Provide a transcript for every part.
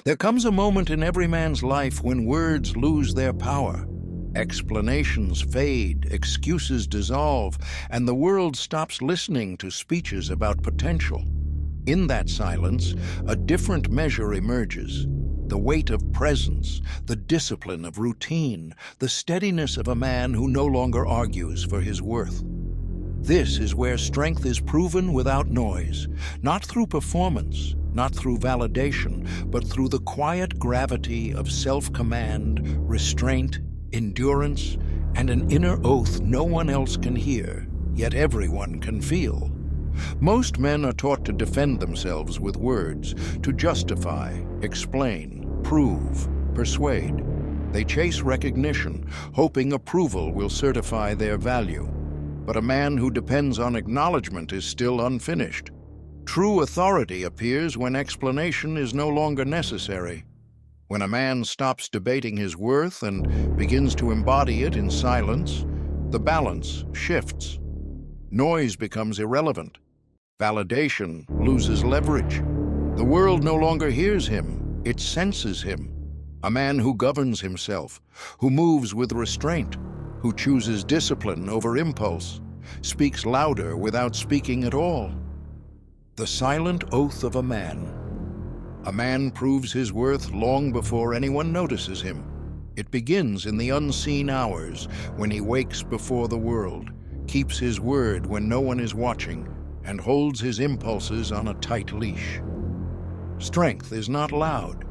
There comes a moment in every man's life when words lose their power. Explanations fade, excuses dissolve, and the world stops listening to speeches about potential. In that silence, a different measure emerges. The weight of presence, the discipline of routine, the steadiness of a man who no longer argues for his worth. This is where strength is proven without noise, not through performance, not through validation, but through the quiet gravity of self-command, restraint, endurance, and an inner oath no one else can hear, yet everyone can feel. Most men are taught to defend themselves with words, to justify, explain, prove, persuade. They chase recognition, hoping approval will certify their value. But a man who depends on acknowledgement is still unfinished. True authority appears when explanation is no longer necessary. When a man stops debating his worth and begins to embody it in silence, the balance shifts. Noise becomes irrelevant. Validation loses leverage. The world no longer hears him, it senses him. A man who governs himself, who moves with restraint, who chooses discipline over impulse, speaks louder without speaking at all. The silent oath of a man. A man proves his worth long before anyone notices him. It begins in the unseen hours, when he wakes before the world, keeps his word when no one is watching, and holds his impulses on a tight leash. Strength is not loud.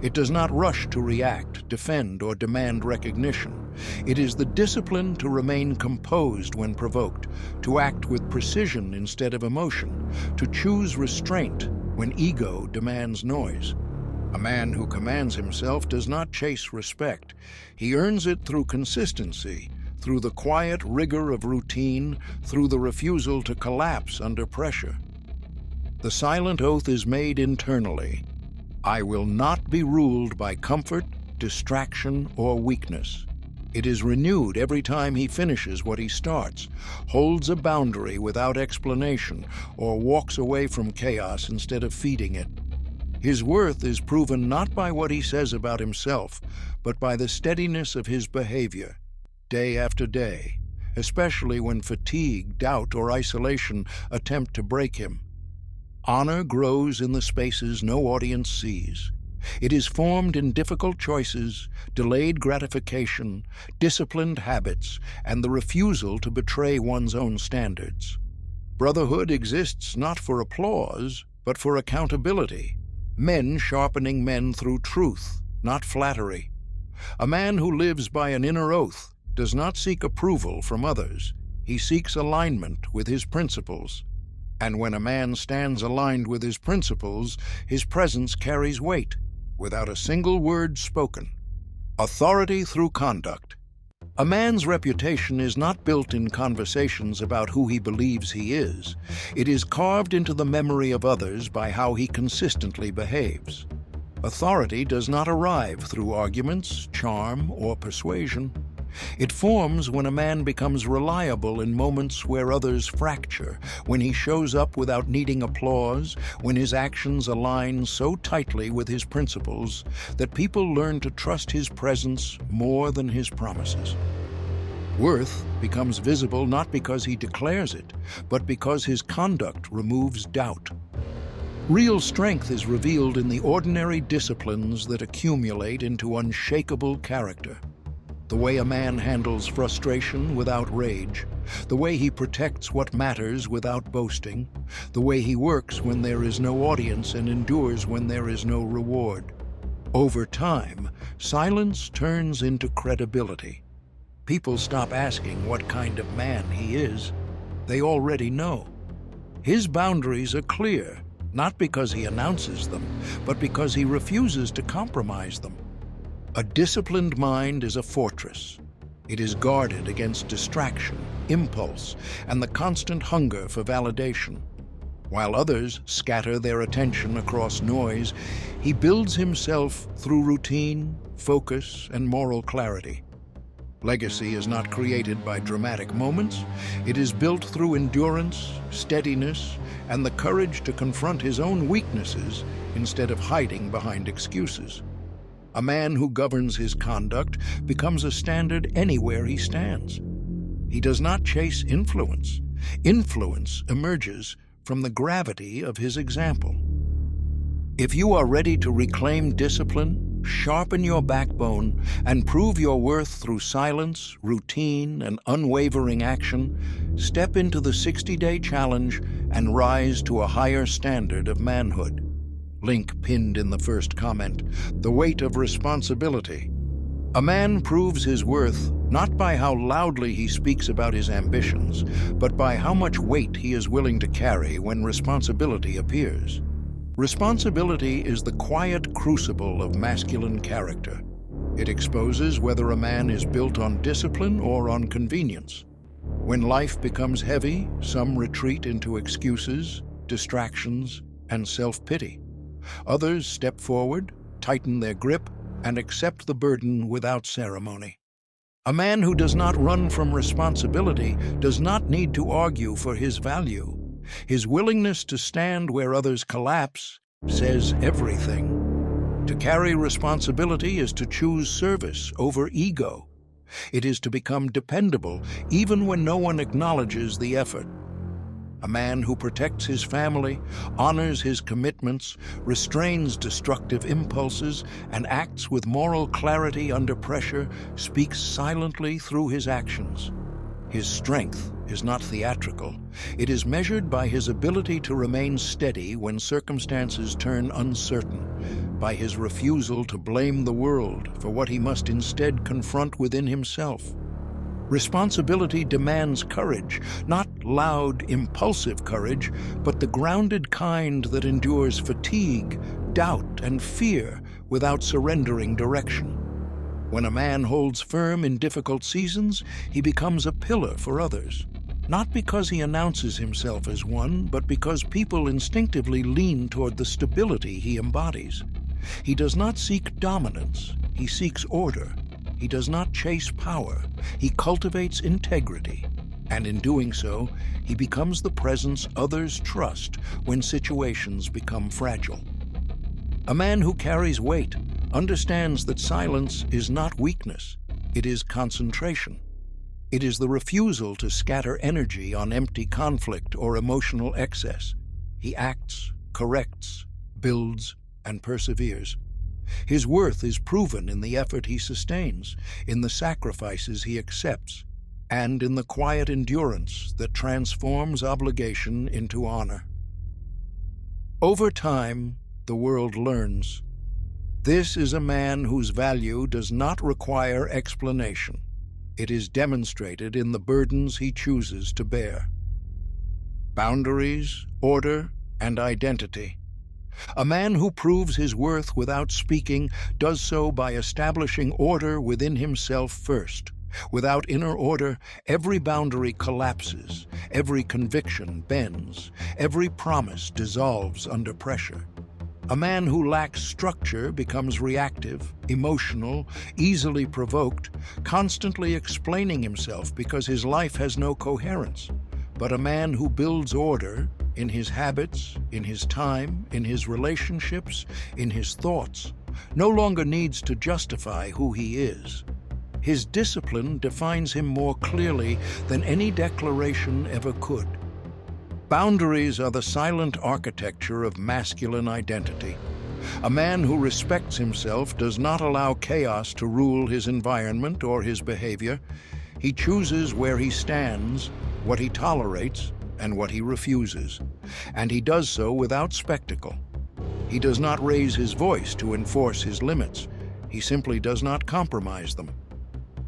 It does not rush to react, defend, or demand recognition. It is the discipline to remain composed when provoked, to act with precision instead of emotion, to choose restraint when ego demands noise. A man who commands himself does not chase respect. He earns it through consistency, through the quiet rigor of routine, through the refusal to collapse under pressure. The silent oath is made internally. I will not be ruled by comfort, distraction, or weakness. It is renewed every time he finishes what he starts, holds a boundary without explanation, or walks away from chaos instead of feeding it. His worth is proven not by what he says about himself, but by the steadiness of his behavior, day after day, especially when fatigue, doubt, or isolation attempt to break him. Honor grows in the spaces no audience sees. It is formed in difficult choices, delayed gratification, disciplined habits, and the refusal to betray one's own standards. Brotherhood exists not for applause, but for accountability. Men sharpening men through truth, not flattery. A man who lives by an inner oath does not seek approval from others. He seeks alignment with his principles. And when a man stands aligned with his principles, his presence carries weight, without a single word spoken. Authority through conduct. A man's reputation is not built in conversations about who he believes he is. It is carved into the memory of others by how he consistently behaves. Authority does not arrive through arguments, charm, or persuasion. It forms when a man becomes reliable in moments where others fracture, when he shows up without needing applause, when his actions align so tightly with his principles that people learn to trust his presence more than his promises. Worth becomes visible not because he declares it, but because his conduct removes doubt. Real strength is revealed in the ordinary disciplines that accumulate into unshakable character. The way a man handles frustration without rage, the way he protects what matters without boasting, the way he works when there is no audience and endures when there is no reward. Over time, silence turns into credibility. People stop asking what kind of man he is. They already know. His boundaries are clear, not because he announces them, but because he refuses to compromise them. A disciplined mind is a fortress. It is guarded against distraction, impulse, and the constant hunger for validation. While others scatter their attention across noise, he builds himself through routine, focus, and moral clarity. Legacy is not created by dramatic moments. It is built through endurance, steadiness, and the courage to confront his own weaknesses instead of hiding behind excuses. A man who governs his conduct becomes a standard anywhere he stands. He does not chase influence. Influence emerges from the gravity of his example. If you are ready to reclaim discipline, sharpen your backbone, and prove your worth through silence, routine, and unwavering action, step into the 60-day challenge and rise to a higher standard of manhood. Link pinned in the first comment. The weight of responsibility. A man proves his worth not by how loudly he speaks about his ambitions, but by how much weight he is willing to carry when responsibility appears. Responsibility is the quiet crucible of masculine character. It exposes whether a man is built on discipline or on convenience. When life becomes heavy, some retreat into excuses, distractions, and self-pity. Others step forward, tighten their grip, and accept the burden without ceremony. A man who does not run from responsibility does not need to argue for his value. His willingness to stand where others collapse says everything. To carry responsibility is to choose service over ego. It is to become dependable even when no one acknowledges the effort. A man who protects his family, honors his commitments, restrains destructive impulses, and acts with moral clarity under pressure speaks silently through his actions. His strength is not theatrical. It is measured by his ability to remain steady when circumstances turn uncertain, by his refusal to blame the world for what he must instead confront within himself. Responsibility demands courage, not loud, impulsive courage, but the grounded kind that endures fatigue, doubt, and fear without surrendering direction. When a man holds firm in difficult seasons, he becomes a pillar for others. Not because he announces himself as one, but because people instinctively lean toward the stability he embodies. He does not seek dominance, he seeks order. He does not chase power, he cultivates integrity. And in doing so, he becomes the presence others trust when situations become fragile. A man who carries weight understands that silence is not weakness, it is concentration. It is the refusal to scatter energy on empty conflict or emotional excess. He acts, corrects, builds, and perseveres. His worth is proven in the effort he sustains, in the sacrifices he accepts, and in the quiet endurance that transforms obligation into honor. Over time, the world learns. This is a man whose value does not require explanation. It is demonstrated in the burdens he chooses to bear. Boundaries, order, and identity. A man who proves his worth without speaking does so by establishing order within himself first. Without inner order, every boundary collapses, every conviction bends, every promise dissolves under pressure. A man who lacks structure becomes reactive, emotional, easily provoked, constantly explaining himself because his life has no coherence. But a man who builds order in his habits, in his time, in his relationships, in his thoughts, no longer needs to justify who he is. His discipline defines him more clearly than any declaration ever could. Boundaries are the silent architecture of masculine identity. A man who respects himself does not allow chaos to rule his environment or his behavior. He chooses where he stands, what he tolerates, and what he refuses. And he does so without spectacle. He does not raise his voice to enforce his limits. He simply does not compromise them.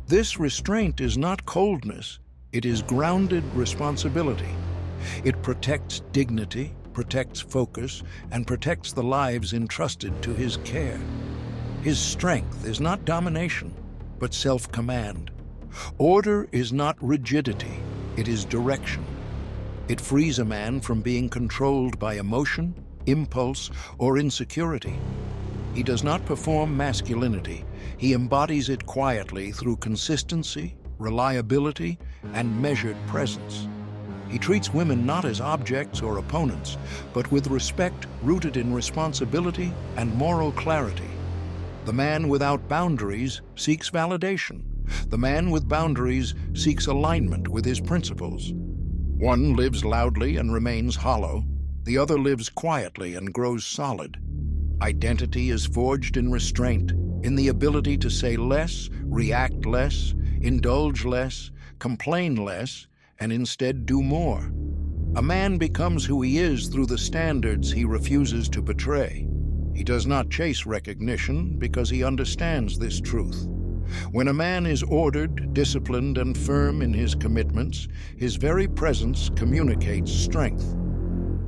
This restraint is not coldness, it is grounded responsibility. It protects dignity, protects focus, and protects the lives entrusted to his care. His strength is not domination, but self-command. Order is not rigidity, it is direction. It frees a man from being controlled by emotion, impulse, or insecurity. He does not perform masculinity. He embodies it quietly through consistency, reliability, and measured presence. He treats women not as objects or opponents, but with respect rooted in responsibility and moral clarity. The man without boundaries seeks validation. The man with boundaries seeks alignment with his principles. One lives loudly and remains hollow. The other lives quietly and grows solid. Identity is forged in restraint, in the ability to say less, react less, indulge less, complain less, and instead do more. A man becomes who he is through the standards he refuses to betray. He does not chase recognition because he understands this truth. When a man is ordered, disciplined, and firm in his commitments, his very presence communicates strength.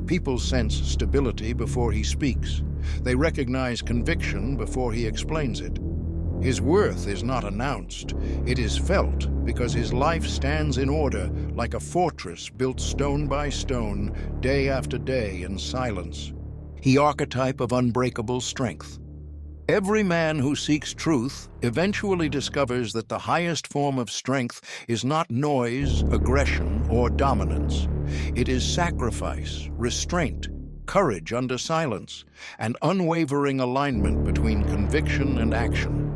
People sense stability before he speaks. They recognize conviction before he explains it. His worth is not announced. It is felt because his life stands in order like a fortress built stone by stone, day after day in silence. The archetype of unbreakable strength. Every man who seeks truth eventually discovers that the highest form of strength is not noise, aggression, or dominance. It is sacrifice, restraint, courage under silence, and unwavering alignment between conviction and action.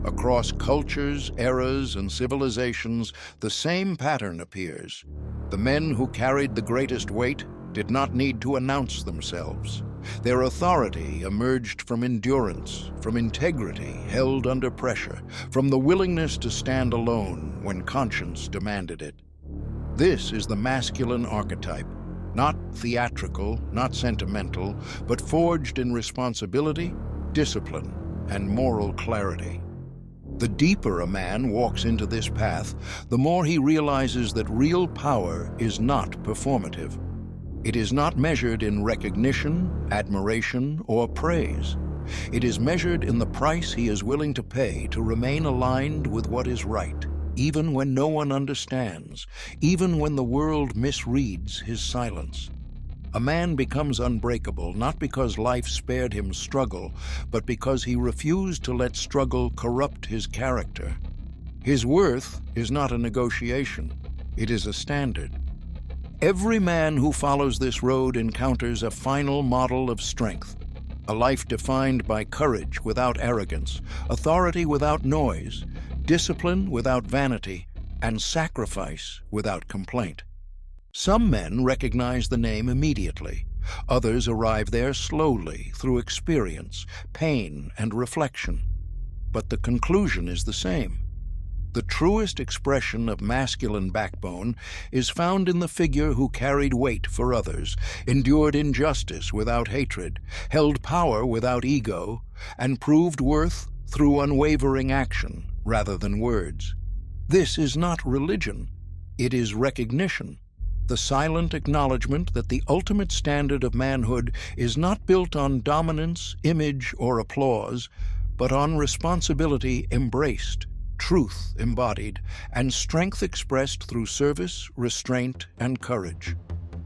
Across cultures, eras, and civilizations, the same pattern appears. The men who carried the greatest weight did not need to announce themselves. Their authority emerged from endurance, from integrity held under pressure, from the willingness to stand alone when conscience demanded it. This is the masculine archetype, not theatrical, not sentimental, but forged in responsibility, discipline, and moral clarity. The deeper a man walks into this path, the more he realizes that real power is not performative. It is not measured in recognition, admiration, or praise. It is measured in the price he is willing to pay to remain aligned with what is right, even when no one understands, even when the world misreads his silence. A man becomes unbreakable not because life spared him struggle, but because he refused to let struggle corrupt his character. His worth is not a negotiation, it is a standard. Every man who follows this road encounters a final model of strength, a life defined by courage without arrogance, authority without noise, discipline without vanity, and sacrifice without complaint. Some men recognize the name immediately. Others arrive there slowly through experience, pain, and reflection. But the conclusion is the same. The truest expression of masculine backbone is found in the figure who carried weight for others, endured injustice without hatred, held power without ego, and proved worth through unwavering action rather than words. This is not religion. It is recognition. The silent acknowledgement that the ultimate standard of manhood is not built on dominance, image, or applause, but on responsibility embraced, truth embodied, and strength expressed through service, restraint, and courage.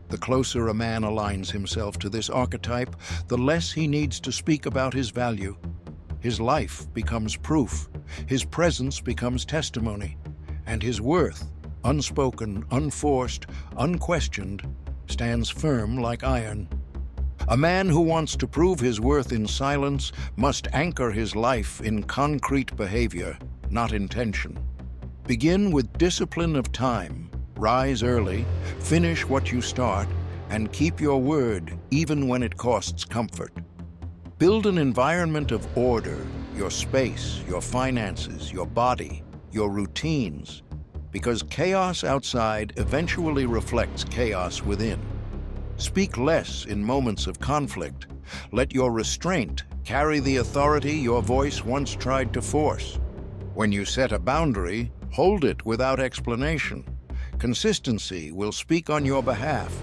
The closer a man aligns himself to this archetype, the less he needs to speak about his value. His life becomes proof, his presence becomes testimony, and his worth, unspoken, unforced, unquestioned, stands firm like iron. A man who wants to prove his worth in silence must anchor his life in concrete behavior, not intention. Begin with discipline of time. Rise early, finish what you start, and keep your word even when it costs comfort. Build an environment of order, your space, your finances, your body, your routines, because chaos outside eventually reflects chaos within. Speak less in moments of conflict. Let your restraint carry the authority your voice once tried to force. When you set a boundary, hold it without explanation. Consistency will speak on your behalf.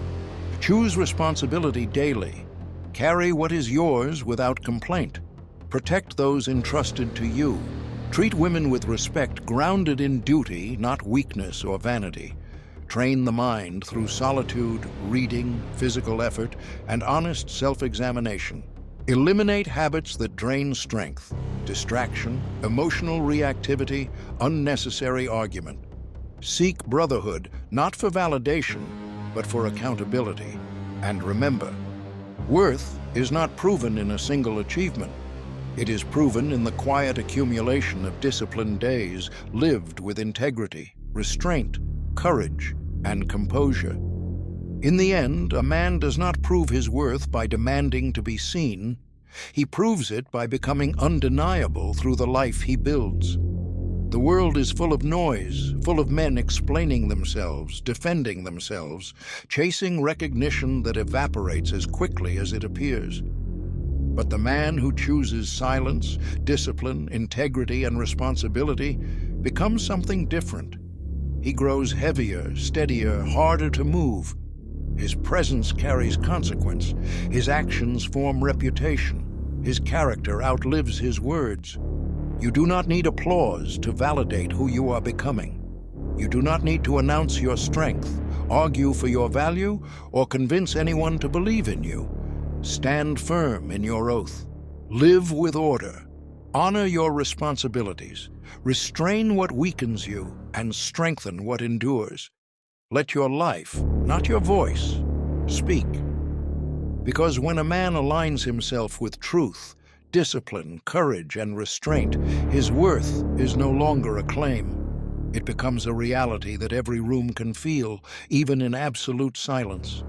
Choose responsibility daily. Carry what is yours without complaint. Protect those entrusted to you. Treat women with respect grounded in duty, not weakness or vanity. Train the mind through solitude, reading, physical effort, and honest self-examination. Eliminate habits that drain strength, distraction, emotional reactivity, unnecessary argument. Seek brotherhood, not for validation, but for accountability. And remember, worth is not proven in a single achievement. It is proven in the quiet accumulation of disciplined days lived with integrity, restraint, courage, and composure. In the end, a man does not prove his worth by demanding to be seen. He proves it by becoming undeniable through the life he builds. The world is full of noise, full of men explaining themselves, defending themselves, chasing recognition that evaporates as quickly as it appears. But the man who chooses silence, discipline, integrity, and responsibility becomes something different. He grows heavier, steadier, harder to move. His presence carries consequence. His actions form reputation. His character outlives his words. You do not need applause to validate who you are becoming. You do not need to announce your strength, argue for your value, or convince anyone to believe in you. Stand firm in your oath. Live with order. Honor your responsibilities. Restrain what weakens you and strengthen what endures. Let your life, not your voice, speak. Because when a man aligns himself with truth, discipline, courage, and restraint, his worth is no longer a claim. It becomes a reality that every room can feel, even in absolute silence.